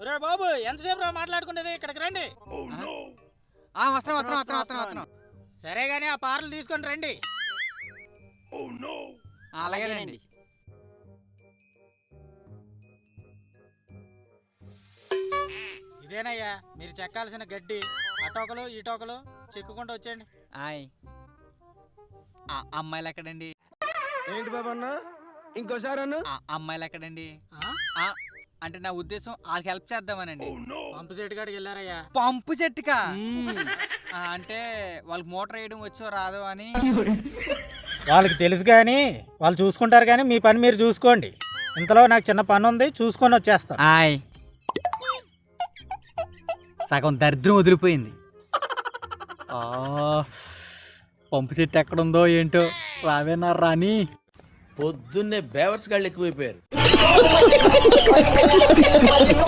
ఒరే బాబు ఎంతసేపు రా మాట్లాడుకునేది, ఇక్కడికి రండి. వస్తున్నాం. సరే గానీ ఆ పార్లు తీసుకొని రండి. అలాగేనండి. ఇదేనయ్యా మీరు చెక్కాల్సిన గడ్డి. అటోకలు ఇటోకలు చెక్కుకుంటూ వచ్చేయండి. అమ్మాయిలు ఎక్కడండి? ఏంటి బాబు అన్న, ఇంకోసారి అన్న. అమ్మాయిలు ఎక్కడండి? అంటే నా ఉద్దేశం వాళ్ళకి హెల్ప్ చేద్దామనండి. పంపు చెట్టు కాడికి వెళ్ళారయ్యా. పంపు చెట్టుకా? అంటే వాళ్ళకి మోటార్ వేయడం వచ్చో రాదో అని. వాళ్ళకి తెలుసు కానీ వాళ్ళు చూసుకుంటారు, కానీ మీ పని మీరు చూసుకోండి. ఇంతలో నాకు చిన్న పని ఉంది, చూసుకొని వచ్చేస్తా. సగం దరిద్రం వదిలిపోయింది. పంపు చెట్టు ఎక్కడుందో ఏంటో, రావేనా రాని. పొద్దున్నే బేవర్స్ గాళ్ళు ఎక్కువైపోయారు.